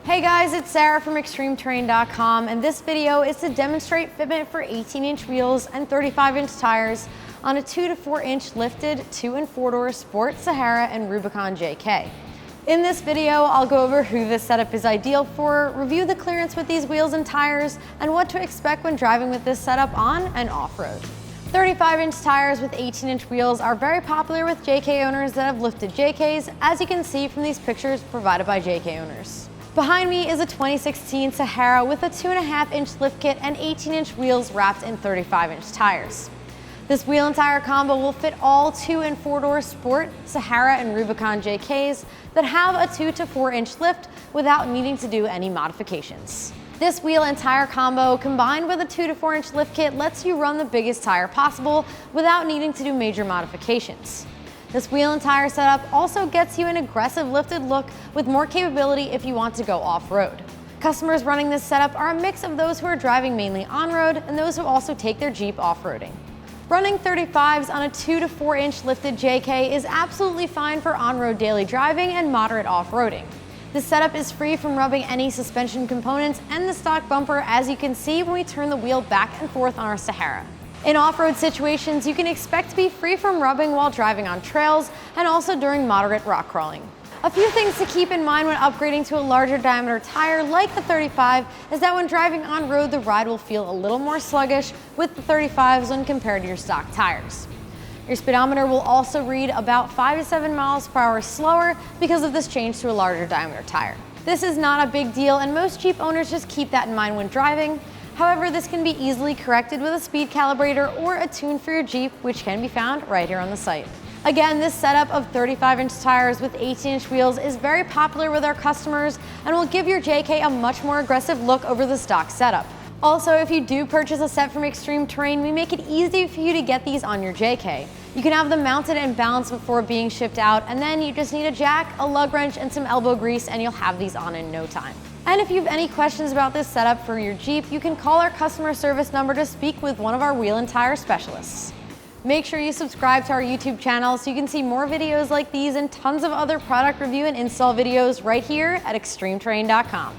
Hey guys, it's Sarah from ExtremeTerrain.com, and this video is to demonstrate fitment for 18-inch wheels and 35-inch tires on a 2 to 4 inch lifted 2 and 4-door Sport Sahara and Rubicon JK. In this video, I'll go over who this setup is ideal for, review the clearance with these wheels and tires, and what to expect when driving with this setup on and off-road. 35-inch tires with 18-inch wheels are very popular with JK owners that have lifted JKs, as you can see from these pictures provided by JK owners. Behind me is a 2016 Sahara with a 2.5-inch lift kit and 18-inch wheels wrapped in 35-inch tires. This wheel and tire combo will fit all 2 and 4-door Sport, Sahara, and Rubicon JKs that have a 2 to 4 inch lift without needing to do any modifications. This wheel and tire combo, combined with a 2 to 4 inch lift kit, lets you run the biggest tire possible without needing to do major modifications. This wheel and tire setup also gets you an aggressive lifted look with more capability if you want to go off-road. Customers running this setup are a mix of those who are driving mainly on-road and those who also take their Jeep off-roading. Running 35s on a 2 to 4 inch lifted JK is absolutely fine for on-road daily driving and moderate off-roading. This setup is free from rubbing any suspension components and the stock bumper, as you can see when we turn the wheel back and forth on our Sahara. In off-road situations, you can expect to be free from rubbing while driving on trails and also during moderate rock crawling. A few things to keep in mind when upgrading to a larger diameter tire like the 35 is that when driving on road, the ride will feel a little more sluggish with the 35s when compared to your stock tires. Your speedometer will also read about 5 to 7 miles per hour slower because of this change to a larger diameter tire. This is not a big deal, and most Jeep owners just keep that in mind when driving. However, this can be easily corrected with a speed calibrator or a tune for your Jeep, which can be found right here on the site. Again, this setup of 35-inch tires with 18-inch wheels is very popular with our customers and will give your JK a much more aggressive look over the stock setup. Also, if you do purchase a set from Extreme Terrain, we make it easy for you to get these on your JK. You can have them mounted and balanced before being shipped out, and then you just need a jack, a lug wrench, and some elbow grease, and you'll have these on in no time. And if you have any questions about this setup for your Jeep, you can call our customer service number to speak with one of our wheel and tire specialists. Make sure you subscribe to our YouTube channel so you can see more videos like these and tons of other product review and install videos right here at ExtremeTerrain.com.